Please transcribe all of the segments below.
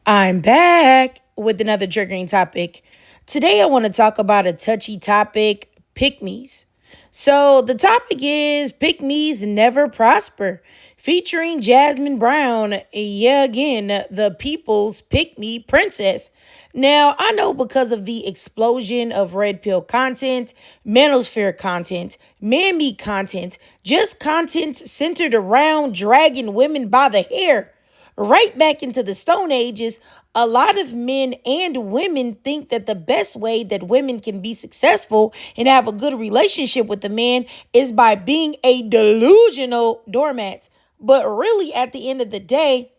I'm back with another triggering topic. Today, I want to talk about a touchy topic, pickmes. So, the topic is Pickmes Never Prosper, featuring Jasmine Brown, yeah, again, the people's pick me princess. Now, I know because of the explosion of red pill content, manosphere content, man meat content, just content centered around dragging women by the hair right back into the Stone Ages, a lot of men and women think that the best way that women can be successful and have a good relationship with the man is by being a delusional doormat. But really, at the end of the day,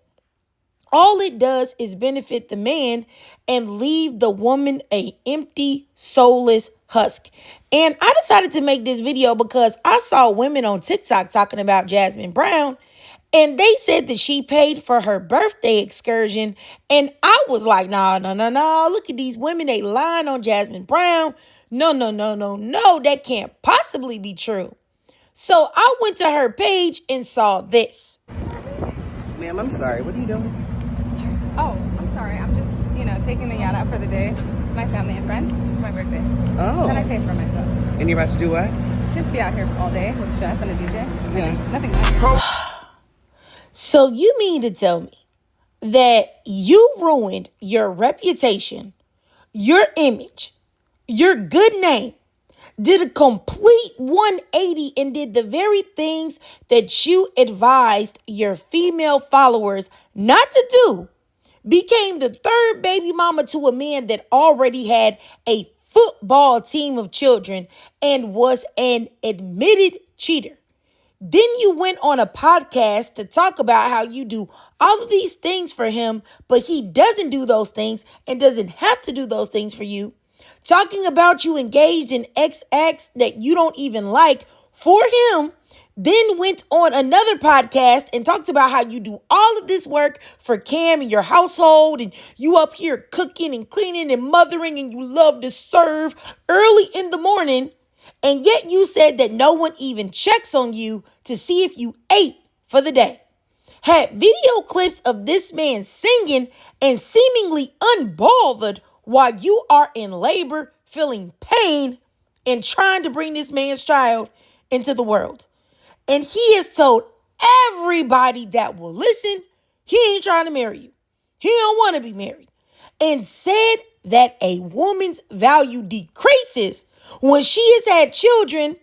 all it does is benefit the man and leave the woman a empty, soulless husk. And I decided to make this video because I saw women on TikTok talking about Jasmine Brown, and they said that she paid for her birthday excursion. And I was like, no, no, no, no. Look at these women. They lying on Jasmine Brown. No, no, no, no, no. That can't possibly be true. So I went to her page and saw this. Ma'am, I'm sorry. What are you doing? Oh, I'm sorry. I'm just, taking the yacht out for the day. My family and friends. For my birthday. Oh. Then I pay for myself. And you're about to do what? Just be out here all day with a chef and a DJ. Yeah. Nothing much. So you mean to tell me that you ruined your reputation, your image, your good name, did a complete 180 and did the very things that you advised your female followers not to do, became the third baby mama to a man that already had a football team of children and was an admitted cheater? Then you went on a podcast to talk about how you do all of these things for him, but he doesn't do those things and doesn't have to do those things for you. Talking about you engaged in XX that you don't even like for him. Then went on another podcast and talked about how you do all of this work for Cam and your household, and you up here cooking and cleaning and mothering, and you love to serve early in the morning. And yet you said that no one even checks on you to see if you ate for the day. Had video clips of this man singing and seemingly unbothered while you are in labor, feeling pain, and trying to bring this man's child into the world. And he has told everybody that will listen, he ain't trying to marry you. He don't want to be married. And said that a woman's value decreases when she has had children,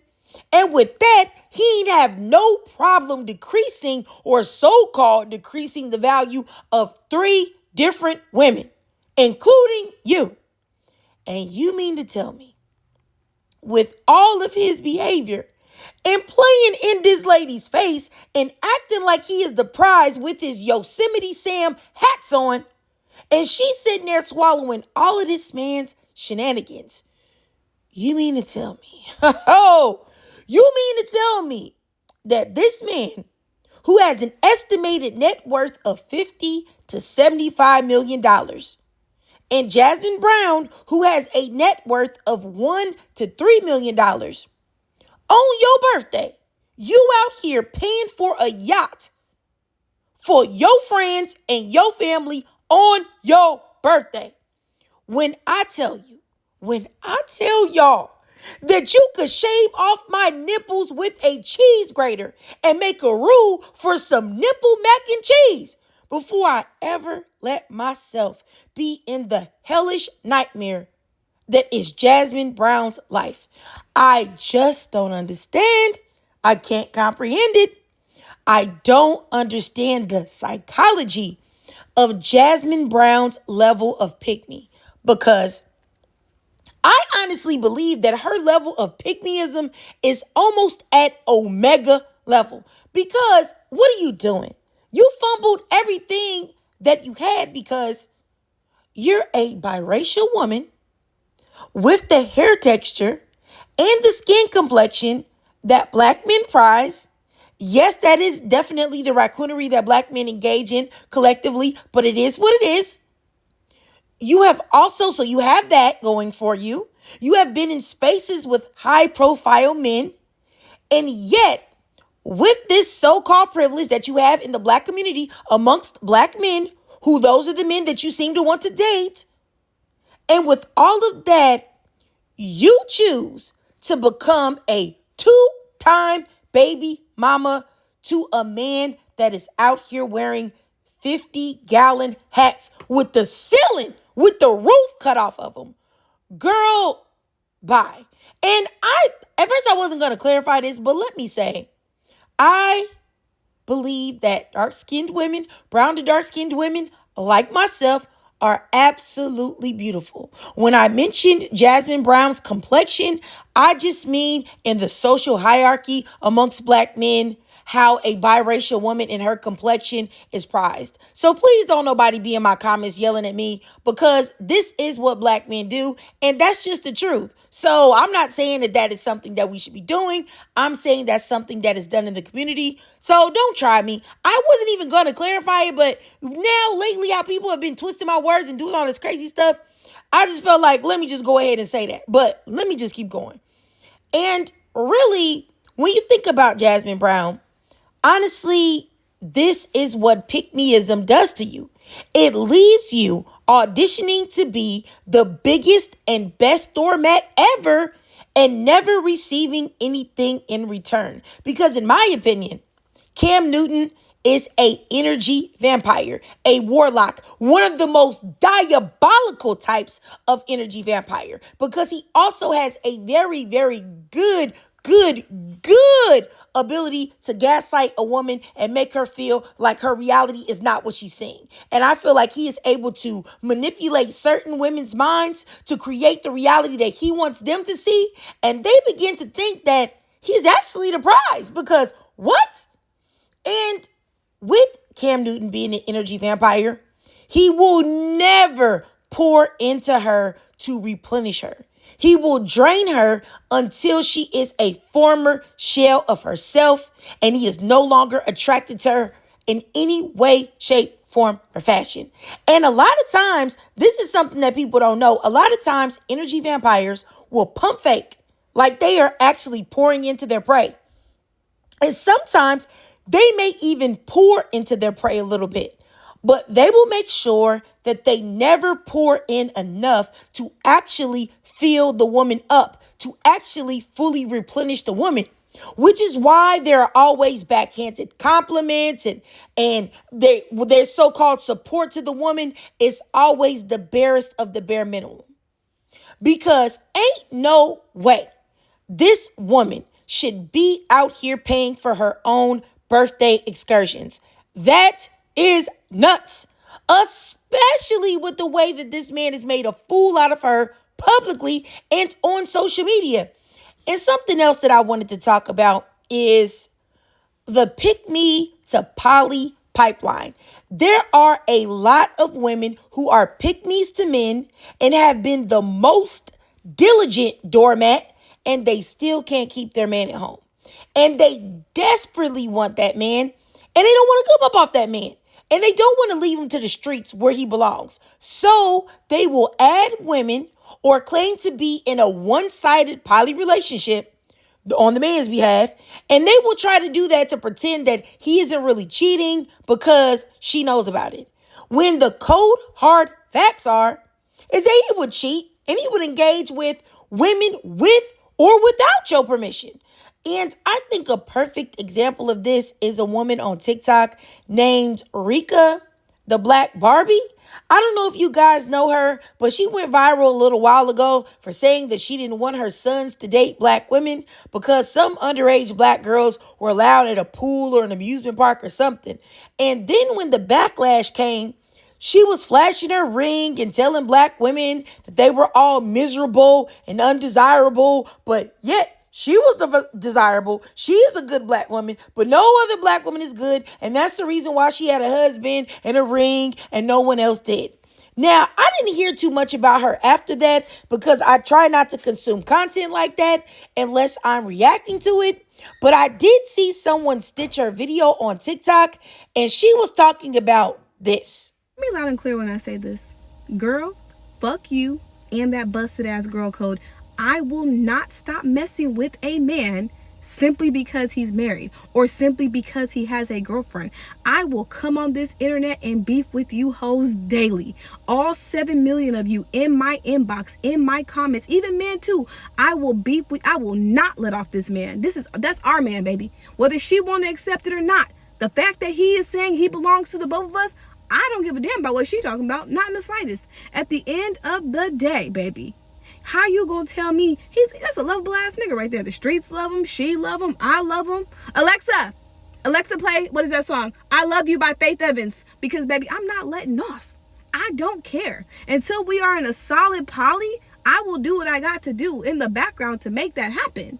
and with that, he'd have no problem decreasing or so-called decreasing the value of 3 different women, including you. And you mean to tell me, with all of his behavior and playing in this lady's face and acting like he is the prize with his Yosemite Sam hats on, and she's sitting there swallowing all of this man's shenanigans, you mean to tell me, you mean to tell me that this man who has an estimated net worth of $50 to $75 million and Jasmine Brown, who has a net worth of $1 to $3 million, on your birthday, you out here paying for a yacht for your friends and your family on your birthday? When I tell y'all that you could shave off my nipples with a cheese grater and make a roux for some nipple mac and cheese before I ever let myself be in the hellish nightmare that is Jasmine Brown's life. I just don't understand. I can't comprehend it. I don't understand the psychology of Jasmine Brown's level of pick me, because I honestly believe that her level of pick-meism is almost at omega level. Because what are you doing? You fumbled everything that you had because you're a biracial woman with the hair texture and the skin complexion that black men prize. Yes, that is definitely the raccoonery that black men engage in collectively, but it is what it is. You have that going for you. You have been in spaces with high profile men. And yet, with this so-called privilege that you have in the black community amongst black men who those are the men that you seem to want to date. And with all of that, you choose to become a two-time baby mama to a man that is out here wearing 50-gallon hats with the ceiling, with the roof cut off of them. Girl, bye. And at first I wasn't going to clarify this, but let me say, I believe that dark-skinned women, brown to dark-skinned women like myself, are absolutely beautiful. When I mentioned Jasmine Brown's complexion, I just mean in the social hierarchy amongst black men, how a biracial woman in her complexion is prized. So please don't nobody be in my comments yelling at me, because this is what black men do, and that's just the truth. So I'm not saying that that is something that we should be doing. I'm saying that's something that is done in the community. So don't try me. I wasn't even going to clarify it, but now lately how people have been twisting my words and doing all this crazy stuff, I just felt like, let me just go ahead and say that. But let me just keep going. And really, when you think about Jasmine Brown, honestly, this is what pickmeism does to you. It leaves you auditioning to be the biggest and best doormat ever and never receiving anything in return. Because in my opinion, Cam Newton is a energy vampire, a warlock, one of the most diabolical types of energy vampire, because he also has a very, very good ability to gaslight a woman and make her feel like her reality is not what she's seeing. And I feel like he is able to manipulate certain women's minds to create the reality that he wants them to see. And they begin to think that he's actually the prize, because what? And with Cam Newton being an energy vampire, he will never pour into her to replenish her. He will drain her until she is a former shell of herself, and he is no longer attracted to her in any way, shape, form, or fashion. And a lot of times, this is something that people don't know. A lot of times, energy vampires will pump fake like they are actually pouring into their prey. And sometimes they may even pour into their prey a little bit, but they will make sure that they never pour in enough to actually fill the woman up, to actually fully replenish the woman, which is why there are always backhanded compliments and their so-called support to the woman is always the barest of the bare minimum. Because ain't no way this woman should be out here paying for her own birthday excursions. That is nuts. Especially with the way that this man has made a fool out of her publicly and on social media. And something else that I wanted to talk about is the pickme to poly pipeline. There are a lot of women who are pickmes to men and have been the most diligent doormat, and they still can't keep their man at home. And they desperately want that man, and they don't want to come up off that man. And they don't want to leave him to the streets where he belongs. So they will add women or claim to be in a one-sided poly relationship on the man's behalf. And they will try to do that to pretend that he isn't really cheating because she knows about it. When the cold, hard facts are, is that he would cheat and he would engage with women with or without your permission. And I think a perfect example of this is a woman on TikTok named Rika, the Black Barbie. I don't know if you guys know her, but she went viral a little while ago for saying that she didn't want her sons to date black women because some underage black girls were allowed at a pool or an amusement park or something. And then when the backlash came, she was flashing her ring and telling black women that they were all miserable and undesirable, but yet she was desirable. She is a good black woman, but no other black woman is good. And that's the reason why she had a husband and a ring and no one else did. Now, I didn't hear too much about her after that because I try not to consume content like that unless I'm reacting to it. But I did see someone stitch her video on TikTok, and she was talking about this. Be loud and clear when I say this. Girl, fuck you and that busted ass girl code. I will not stop messing with a man simply because he's married or simply because he has a girlfriend. I will come on this internet and beef with you hoes daily. All 7 million of you in my inbox, in my comments, even men too. I will beef with, I will not let off this man. That's our man, baby. Whether she want to accept it or not. The fact that he is saying he belongs to the both of us, I don't give a damn about what she talking about. Not in the slightest. At the end of the day, baby, how you gonna tell me that's a lovable ass nigga right there? The streets love him, she love him, I love him. Alexa, play, what is that song? I Love You by Faith Evans. Because baby, I'm not letting off. I don't care. Until we are in a solid poly, I will do what I got to do in the background to make that happen.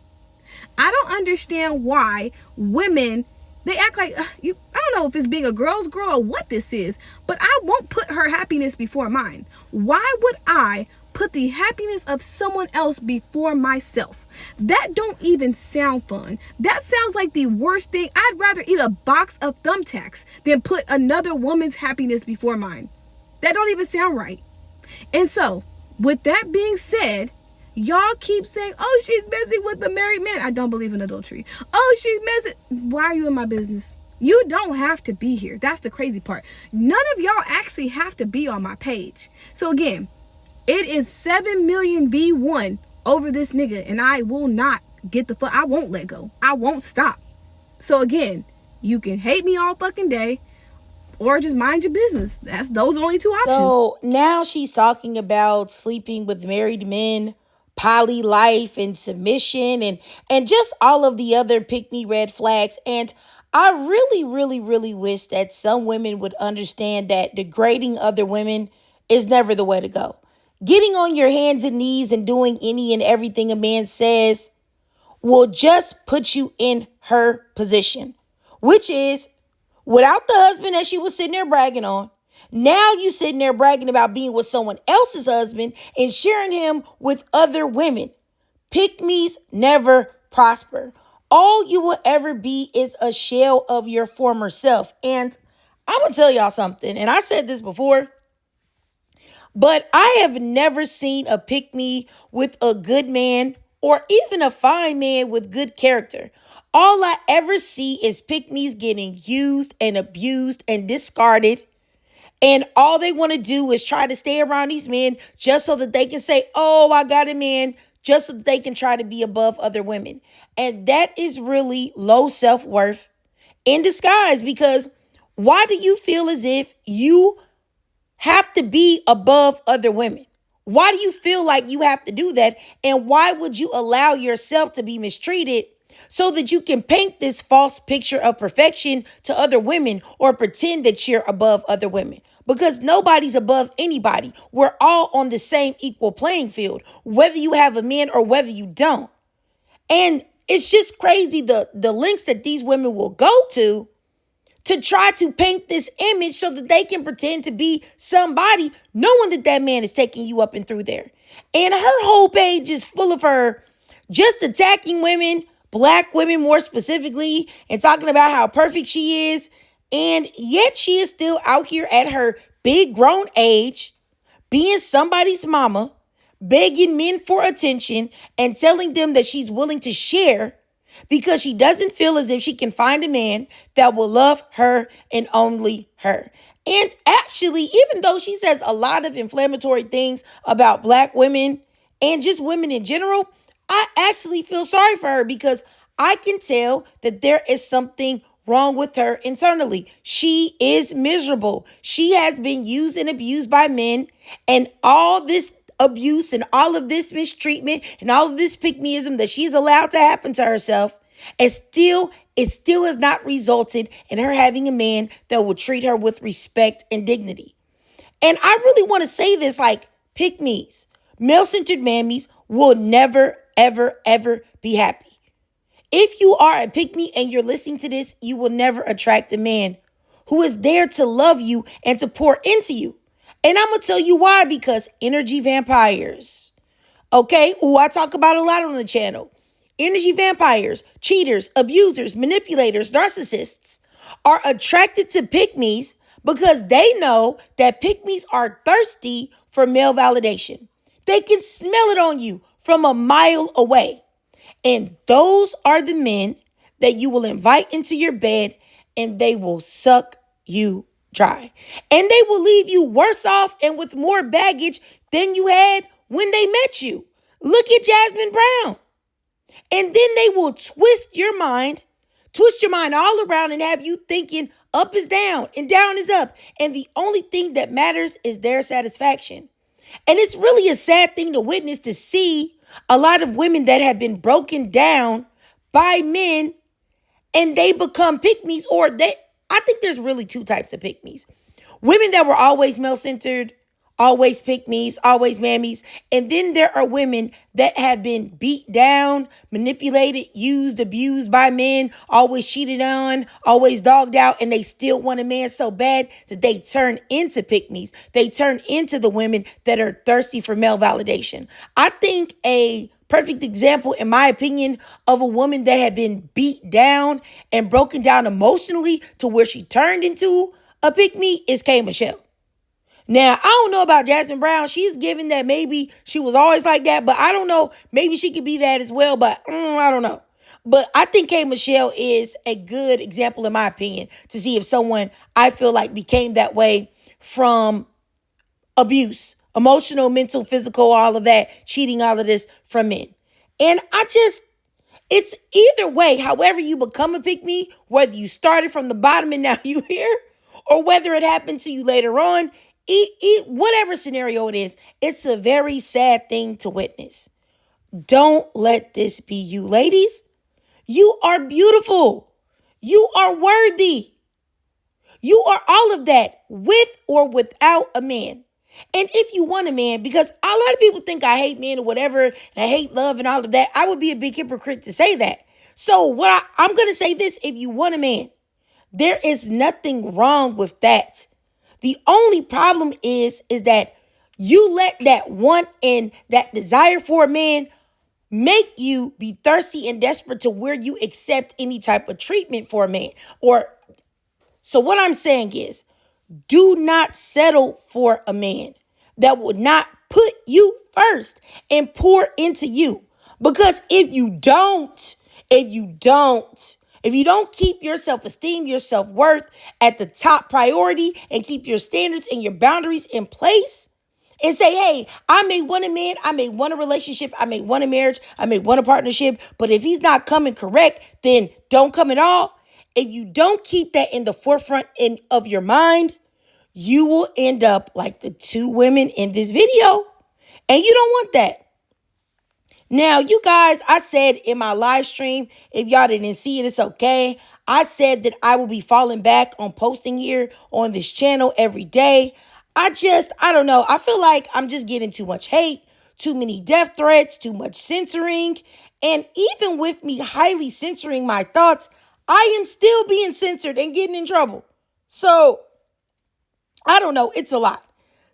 I don't understand why women, they act like I don't know if it's being a girl's girl or what this is, but I won't put her happiness before mine. Why would I put the happiness of someone else before myself? That don't even sound fun. That sounds like the worst thing. I'd rather eat a box of thumbtacks than put another woman's happiness before mine. That don't even sound right. And so, with that being said, y'all keep saying, oh, she's messing with the married man. I don't believe in adultery. Oh, she's messing. Why are you in my business? You don't have to be here. That's the crazy part. None of y'all actually have to be on my page. So again, it is 7 million V1 over this nigga, and I will not get the fuck. I won't let go. I won't stop. So again, you can hate me all fucking day, or just mind your business. Those are only two options. So now she's talking about sleeping with married men, poly life and submission, and just all of the other pick me red flags. And I really, really, really wish that some women would understand that degrading other women is never the way to go. Getting on your hands and knees and doing any and everything a man says will just put you in her position, which is without the husband that she was sitting there bragging on. Now you sitting there bragging about being with someone else's husband and sharing him with other women. Pickmes never prosper. All you will ever be is a shell of your former self. And I'm going to tell y'all something, and I've said this before, but I have never seen a pick me with a good man or even a fine man with good character. All I ever see is pick me's getting used and abused and discarded. And all they want to do is try to stay around these men just so that they can say, oh, I got a man, just so that they can try to be above other women. And that is really low self-worth in disguise, because why do you feel as if you have to be above other women? Why do you feel like you have to do that? And why would you allow yourself to be mistreated so that you can paint this false picture of perfection to other women or pretend that you're above other women? Because nobody's above anybody. We're all on the same equal playing field, whether you have a man or whether you don't. And it's just crazy the lengths that these women will go to try to paint this image so that they can pretend to be somebody, knowing that that man is taking you up and through there. And her whole page is full of her just attacking women, black women more specifically, and talking about how perfect she is. And yet she is still out here at her big grown age, being somebody's mama, begging men for attention and telling them that she's willing to share because she doesn't feel as if she can find a man that will love her and only her. And actually, even though she says a lot of inflammatory things about black women and just women in general, I actually feel sorry for her because I can tell that there is something wrong with her internally. She is miserable. She has been used and abused by men, and all this abuse and all of this mistreatment and all of this pick-meism that she's allowed to happen to herself, and it still has not resulted in her having a man that will treat her with respect and dignity. And I really want to say this, like, pick-me's, male-centered mammies will never, ever, ever be happy. If you are a pick-me and you're listening to this, you will never attract a man who is there to love you and to pour into you. And I'm going to tell you why, because energy vampires, okay, who I talk about a lot on the channel, energy vampires, cheaters, abusers, manipulators, narcissists are attracted to pick-me's because they know that pick-me's are thirsty for male validation. They can smell it on you from a mile away. And those are the men that you will invite into your bed, and they will suck you dry. And they will leave you worse off and with more baggage than you had when they met you. Look at Jasmine Brown. And then they will twist your mind all around and have you thinking up is down and down is up. And the only thing that matters is their satisfaction. And it's really a sad thing to witness, to see a lot of women that have been broken down by men and they become pickmes, I think there's really two types of pickmes. Women that were always male-centered, always pickmes, always mammies. And then there are women that have been beat down, manipulated, used, abused by men, always cheated on, always dogged out, and they still want a man so bad that they turn into pickmes. They turn into the women that are thirsty for male validation. I think a perfect example, in my opinion, of a woman that had been beat down and broken down emotionally to where she turned into a pickme is K. Michelle. Now, I don't know about Jasmine Brown. She's given that maybe she was always like that, but I don't know. Maybe she could be that as well, but I don't know. But I think K. Michelle is a good example, in my opinion, to see if someone I feel like became that way from abuse, emotional, mental, physical, all of that, cheating, all of this from men. And it's either way, however you become a pick-me, whether you started from the bottom and now you here, or whether it happened to you later on, whatever scenario it is, it's a very sad thing to witness. Don't let this be you, ladies. You are beautiful. You are worthy. You are all of that, with or without a man. And if you want a man, because a lot of people think I hate men or whatever, and I hate love and all of that, I would be a big hypocrite to say that. So I'm going to say this: if you want a man, there is nothing wrong with that. The only problem is that you let that want and that desire for a man make you be thirsty and desperate to where you accept any type of treatment for a man. So what I'm saying is, do not settle for a man that would not put you first and pour into you. Because if you don't keep your self-esteem, your self-worth at the top priority and keep your standards and your boundaries in place and say, hey, I may want a man, I may want a relationship, I may want a marriage, I may want a partnership, but if he's not coming correct, then don't come at all. If you don't keep that in the forefront of your mind, you will end up like the two women in this video. And you don't want that. Now, you guys, I said in my live stream, if y'all didn't see it, it's okay. I said that I will be falling back on posting here on this channel every day. I don't know. I feel like I'm just getting too much hate, too many death threats, too much censoring. And even with me highly censoring my thoughts, I am still being censored and getting in trouble. So, I don't know. It's a lot.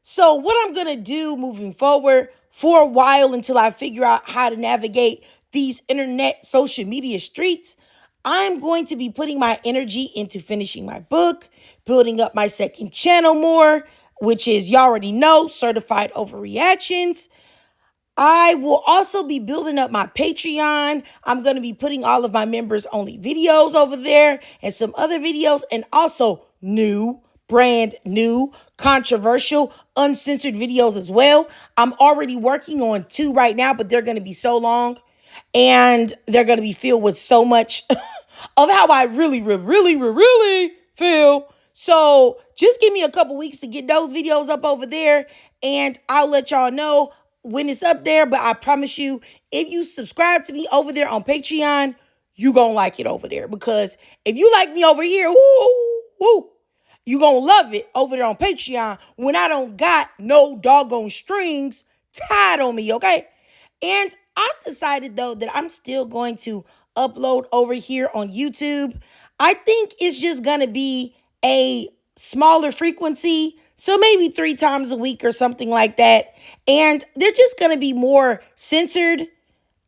So what I'm going to do moving forward for a while until I figure out how to navigate these internet social media streets, I'm going to be putting my energy into finishing my book, building up my second channel more, which is, you already know, Certified Overreactions. I will also be building up my Patreon. I'm going to be putting all of my members only videos over there and some other videos, and also brand new, controversial, uncensored videos as well. I'm already working on 2 right now, but they're going to be so long and they're going to be filled with so much of how I really feel. So just give me a couple weeks to get those videos up over there, and I'll let y'all know when it's up there. But I promise you, if you subscribe to me over there on Patreon, you gonna like it over there. Because if you like me over here, you gonna love it over there on Patreon when I don't got no doggone strings tied on me, okay? And I've decided, though, that I'm still going to upload over here on YouTube. I think it's just gonna be a smaller frequency, so maybe 3 times a week or something like that. And they're just gonna be more censored.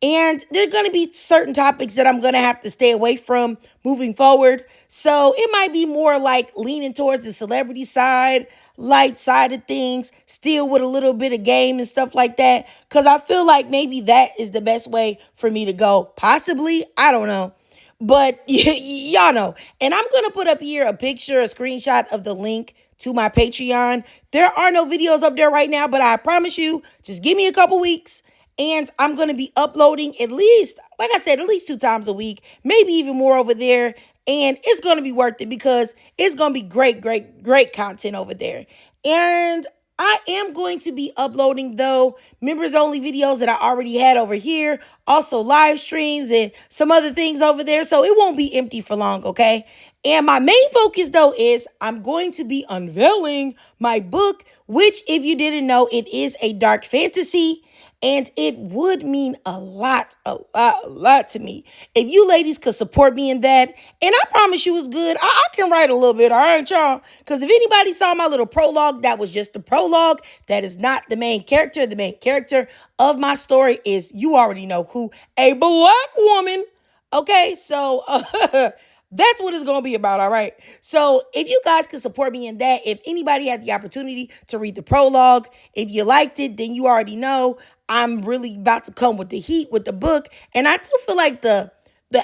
And there are going to be certain topics that I'm going to have to stay away from moving forward. So it might be more like leaning towards the celebrity side. light side of things, still with a little bit of game and stuff like that. Because I feel like maybe that is the best way for me to go. Possibly. I don't know. But y'all know. And I'm going to put up here a picture, a screenshot of the link to my Patreon. There are no videos up there right now, but I promise you, just give me a couple weeks and I'm going to be uploading at least, like I said, at least 2 times a week, maybe even more over there. And it's going to be worth it because it's going to be great content over there. And I am going to be uploading, though, members only videos that I already had over here, also live streams and some other things over there. So it won't be empty for long, okay? And my main focus, though, is I'm going to be unveiling my book, which, if you didn't know, it is a dark fantasy. And it would mean a lot to me if you ladies could support me in that. And I promise you it's good. I can write a little bit, all right, y'all? Because if anybody saw my little prologue, that was just the prologue. That is not the main character. The main character of my story is, you already know who, a black woman. Okay, so that's what it's going to be about, all right? So if you guys could support me in that, if anybody had the opportunity to read the prologue, if you liked it, then you already know I'm really about to come with the heat with the book. And I do feel like the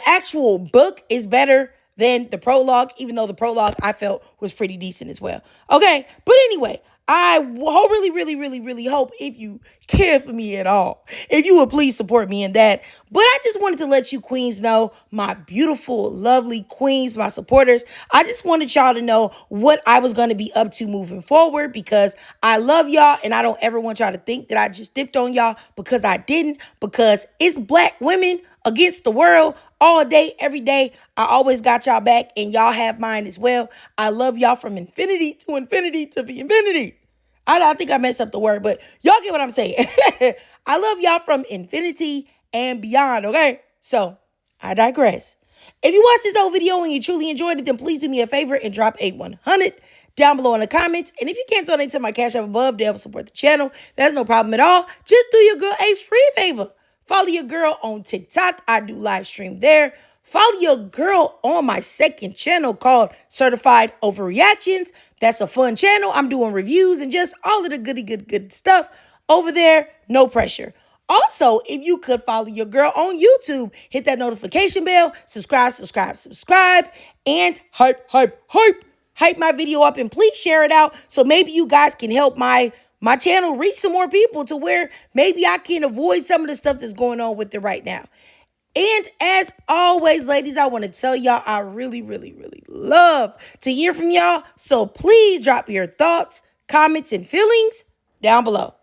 actual book is better than the prologue, even though the prologue I felt was pretty decent as well. Okay, but anyway, I really hope, if you care for me at all, if you would please support me in that. But I just wanted to let you queens know, my beautiful, lovely queens, my supporters, I just wanted y'all to know what I was going to be up to moving forward, because I love y'all and I don't ever want y'all to think that I just dipped on y'all, because I didn't, because it's black women against the world all day, every day. I always got y'all back and y'all have mine as well. I love y'all from infinity to infinity to the infinity. I think I messed up the word, but y'all get what I'm saying. I love y'all from infinity and beyond, okay? So, I digress. If you watched this whole video and you truly enjoyed it, then please do me a favor and drop a 100 down below in the comments. And if you can't donate to my Cash App above to help support the channel, that's no problem at all. Just do your girl a free favor. Follow your girl on TikTok. I do live stream there. Follow your girl on my second channel called Certified Overreactions. That's a fun channel. I'm doing reviews and just all of the good stuff over there. No pressure. Also, if you could follow your girl on YouTube, hit that notification bell, subscribe, and hype my video up, and please share it out so maybe you guys can help my channel reach some more people, to where maybe I can avoid some of the stuff that's going on with it right now. And as always, ladies, I want to tell y'all I really love to hear from y'all. So please drop your thoughts, comments, and feelings down below.